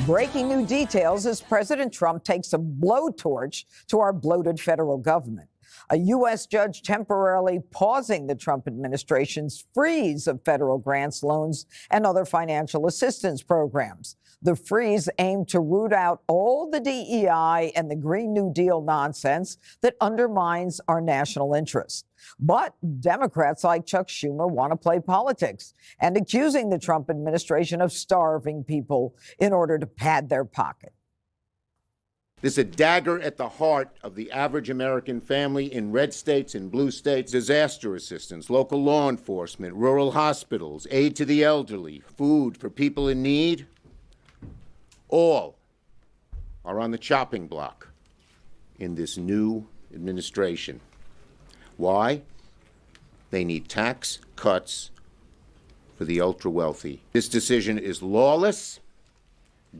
Breaking new details as President Trump takes a blowtorch to our bloated federal government. A U.S. judge temporarily pausing the Trump administration's freeze of federal grants, loans, and other financial assistance programs. The freeze aimed to root out all the DEI and the Green New Deal nonsense that undermines our national interest. But Democrats like Chuck Schumer want to play politics and accusing the Trump administration of starving people in order to pad their pocket. This is a dagger at the heart of the average American family in red states and blue states. Disaster assistance, local law enforcement, rural hospitals, aid to the elderly, food for people in need, all are on the chopping block in this new administration. Why? They need tax cuts for the ultra-wealthy. This decision is lawless,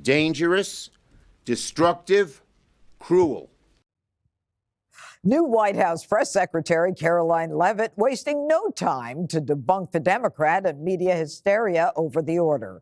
dangerous, destructive, cruel. New White House Press Secretary Caroline Leavitt wasting no time to debunk the Democrat and media hysteria over the order.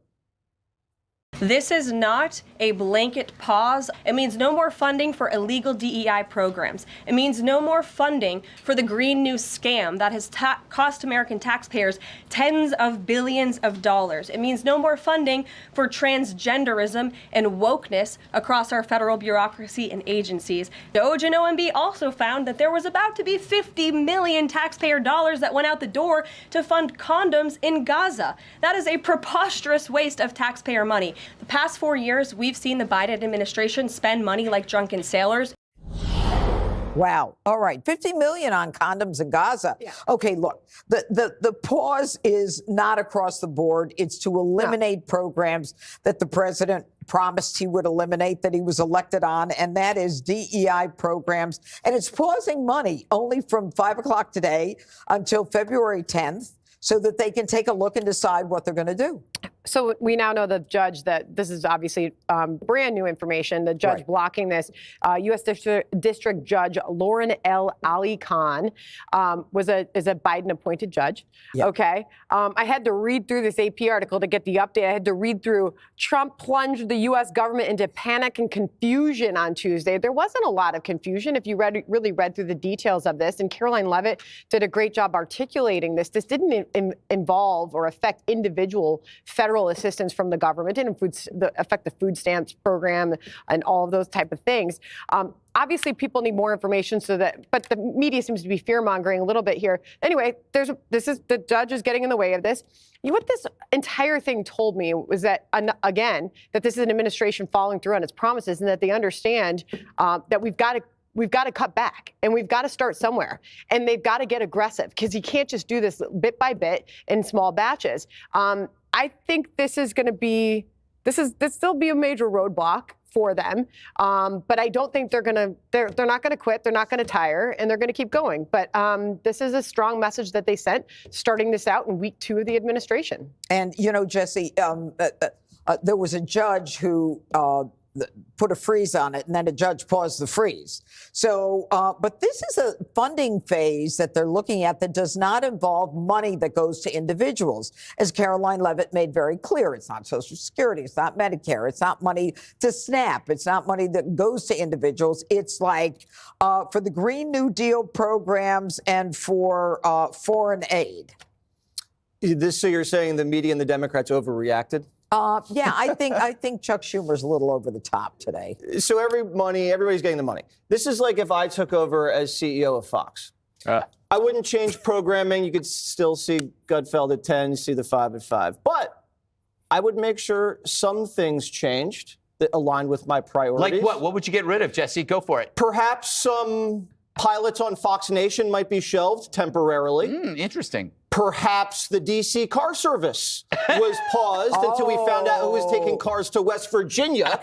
This is not a blanket pause. It means no more funding for illegal DEI programs. It means no more funding for the Green New scam that has cost American taxpayers tens of billions of dollars. It means no more funding for transgenderism and wokeness across our federal bureaucracy and agencies. DOJ and OMB also found that there was about to be 50 million taxpayer dollars that went out the door to fund condoms in Gaza. That is a preposterous waste of taxpayer money. The past 4 years, we've seen the Biden administration spend money like drunken sailors. Wow. All right. 50 million on condoms in Gaza. Yeah. Okay, look, the pause is not across the board. It's to eliminate programs that the president promised he would eliminate, that he was elected on, and that is DEI programs. And it's pausing money only from 5 o'clock today until February 10th so that they can take a look and decide what they're going to do. So we now know the judge that this is obviously brand new information. The judge blocking this, U.S. District Judge Lauren L. Ali Khan, is a Biden-appointed judge. Yep. Okay, I had to read through this AP article to get the update. I had to read through Trump plunged the U.S. government into panic and confusion on Tuesday. There wasn't a lot of confusion if you really read through the details of this. And Caroline Leavitt did a great job articulating this. This didn't involve or affect individual federal assistance from the government. It didn't affect the food stamps program and all of those type of things. Obviously, people need more information, but the media seems to be fear-mongering a little bit here. Anyway, the judge is getting in the way of this. What this entire thing told me was that, again, that this is an administration following through on its promises and that they understand that we've got to cut back and we've got to start somewhere and they've got to get aggressive because you can't just do this bit by bit in small batches. I think this still be a major roadblock for them. But I don't think they're not going to quit. They're not going to tire and they're going to keep going. But this is a strong message that they sent starting this out in week 2 of the administration. And, Jesse, there was a judge who put a freeze on it, and then a judge paused the freeze. So, but this is a funding phase that they're looking at that does not involve money that goes to individuals. As Caroline Leavitt made very clear, it's not Social Security, it's not Medicare, it's not money to SNAP, it's not money that goes to individuals. It's like for the Green New Deal programs and for foreign aid. So you're saying the media and the Democrats overreacted? Yeah, I think Chuck Schumer's a little over the top today. So everybody's getting the money. This is like if I took over as CEO of Fox. I wouldn't change programming. You could still see Gutfeld at 10, see the 5 at 5. But I would make sure some things changed that aligned with my priorities. Like what? What would you get rid of, Jesse? Go for it. Perhaps some pilots on Fox Nation might be shelved temporarily. Interesting. Perhaps the D.C. car service was paused until we found out who was taking cars to West Virginia.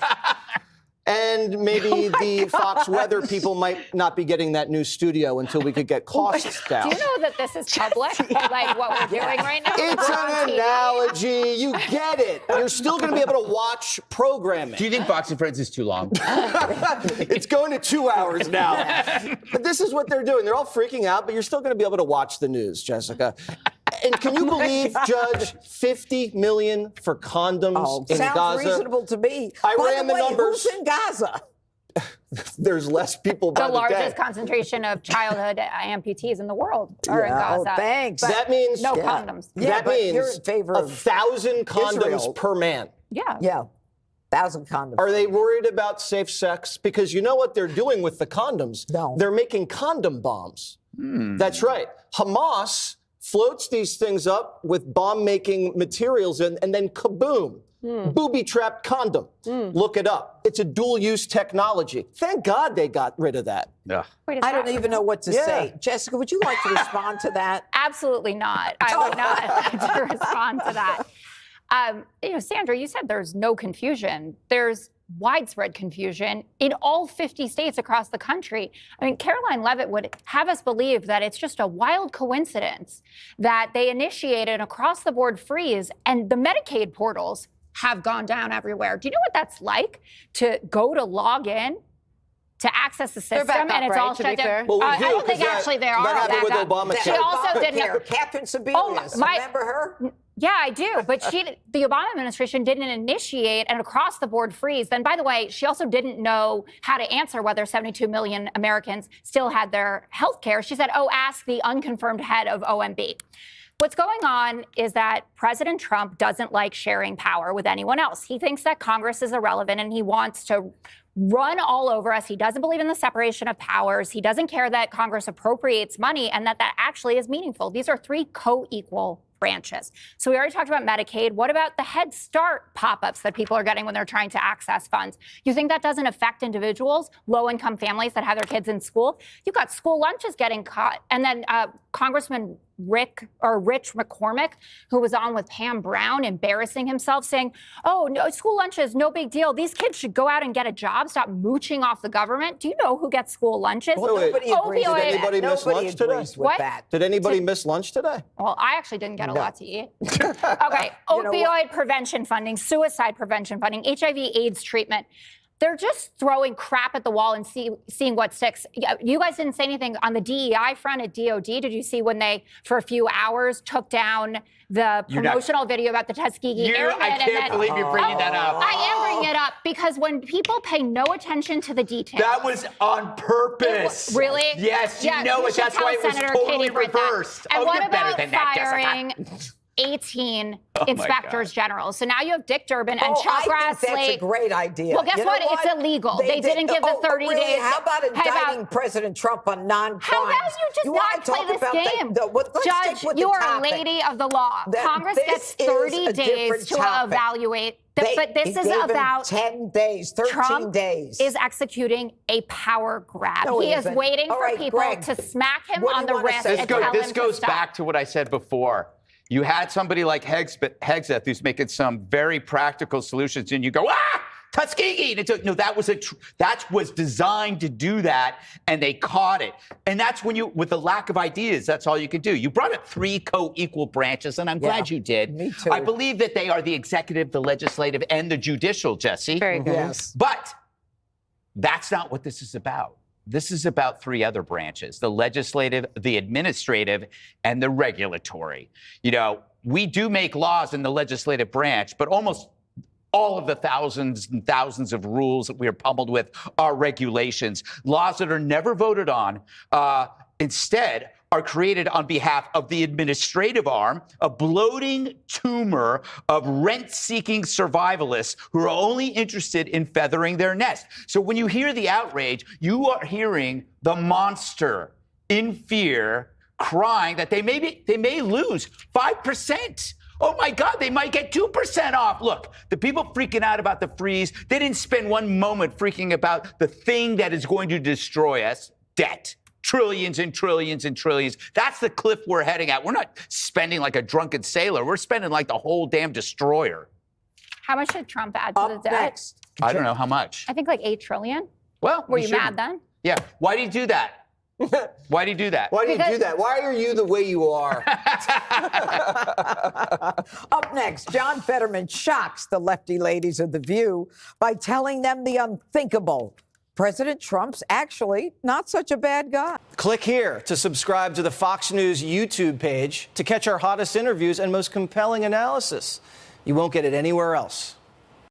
And maybe the Fox weather people might not be getting that new studio until we could get costs down. Do you know that this is public? Like what we're doing right now? It's an analogy. You get it. You're still going to be able to watch programming. Do you think Fox and Friends is too long? It's going to 2 hours now. But this is what they're doing. They're all freaking out, but you're still going to be able to watch the news, Jessica. And can you believe, Judge, $50 million for condoms in sounds Gaza? reasonable to me. I By ran the the way, numbers. Who's in Gaza? There's less people by The the largest day. concentration of childhood amputees in the world are in Yeah, Gaza. oh, thanks. That means No condoms. Yeah, that but means you're in favor of 1,000 condoms Israel. per man. Yeah. Yeah, 1,000 condoms. Are they worried about safe sex? Because you know what they're doing with the condoms? No. They're making condom bombs. That's right. Hamas floats these things up with bomb-making materials and then kaboom, booby-trapped condom. Look it up. It's a dual-use technology. Thank God they got rid of that. Yeah. Wait, is I that don't even know what to Yeah. say. Jessica, would you like to respond to that? Absolutely not. I would not like to respond to that. Sandra, you said there's no confusion. There's widespread confusion in all 50 states across the country. I mean, Caroline Leavitt would have us believe that it's just a wild coincidence that they initiated an across-the-board freeze and the Medicaid portals have gone down everywhere. Do you know what that's like to go to log in to access the system back up, and it's right, all to be shut down? fair? Well, we I do, don't think 'cause actually they are that happened with back up. Obamacare. She also didn't know. Catherine Sebelius, remember her? Yeah, I do. But the Obama administration didn't initiate an across-the-board freeze. Then, by the way, she also didn't know how to answer whether 72 million Americans still had their health care. She said, ask the unconfirmed head of OMB. What's going on is that President Trump doesn't like sharing power with anyone else. He thinks that Congress is irrelevant and he wants to run all over us. He doesn't believe in the separation of powers. He doesn't care that Congress appropriates money and that actually is meaningful. These are three co-equal branches. So we already talked about Medicaid. What about the Head Start pop-ups that people are getting when they're trying to access funds? You think that doesn't affect individuals, low-income families that have their kids in school? You've got school lunches getting cut. And then Congressman Rich McCormick, who was on with Pam Brown, embarrassing himself, saying, no, school lunches, no big deal. These kids should go out and get a job, stop mooching off the government. Do you know who gets school lunches? Well, wait, Nobody agrees with Did anybody that. miss Nobody lunch today? agrees with What? that. Did anybody miss lunch today? Well, I actually didn't get a lot to eat. Okay, You know what? opioid prevention funding, suicide prevention funding, HIV/AIDS treatment. They're just throwing crap at the wall and seeing what sticks. You guys didn't say anything on the DEI front at DOD. Did you see when they, for a few hours, took down the promotional video about the Tuskegee Airmen? I can't believe you're bringing that up. I am bringing it up because when people pay no attention to the details. That was on purpose. Really? Yes, you Yeah, know you it. should That's tell why it was Senator totally Katie Britt that. reversed. And what you're better about than that, firing Jessica. 18 my inspectors general? So now you have Dick Durbin and Chuck I think that's Grassley. a great idea. Well, guess You know what? It's illegal. They didn't give the 30 really? days. How about indicting President Trump on non-crimes? How about you just wanna not play talk this about game? let's Judge, stick with you the are a topic. lady of the law. That Congress this gets is 30 a days different to topic. evaluate. They But this is gave him about 10 days, 13 Trump days. is executing a power grab. No, he is isn't. waiting All for right, people Greg, to smack him what do on you the wanna wrist say? and tell him This to goes stop. back to what I said before. You had somebody like Hegseth who's making some very practical solutions, and you go, Tuskegee. And it's no, that was designed to do that, and they caught it. And that's when with the lack of ideas, that's all you could do. You brought up three co-equal branches, and I'm glad you did. Me too. I believe that they are the executive, the legislative, and the judicial, Jesse. Very good. Yes. But that's not what this is about. This is about three other branches: the legislative, the administrative, and the regulatory. We do make laws in the legislative branch, but almost all of the thousands and thousands of rules that we are pummeled with are regulations, laws that are never voted on, instead are created on behalf of the administrative arm, a bloating tumor of rent-seeking survivalists who are only interested in feathering their nest. So when you hear the outrage, you are hearing the monster in fear crying that they may lose 5%. Oh my God, they might get 2% off. Look, the people freaking out about the freeze, they didn't spend one moment freaking about the thing that is going to destroy us, debt. Trillions and trillions and trillions. That's the cliff we're heading at. We're not spending like a drunken sailor. We're spending like the whole damn destroyer. How much did Trump add to the Up debt? next. I don't know how much. I think like $8 trillion. Well, Were we you shouldn't. mad then? Yeah. Why do you do that? Why do you do that? Why do you do that? Why are you the way you are? Up next, John Fetterman shocks the lefty ladies of The View by telling them the unthinkable. President Trump's actually not such a bad guy. Click here to subscribe to the Fox News YouTube page to catch our hottest interviews and most compelling analysis. You won't get it anywhere else.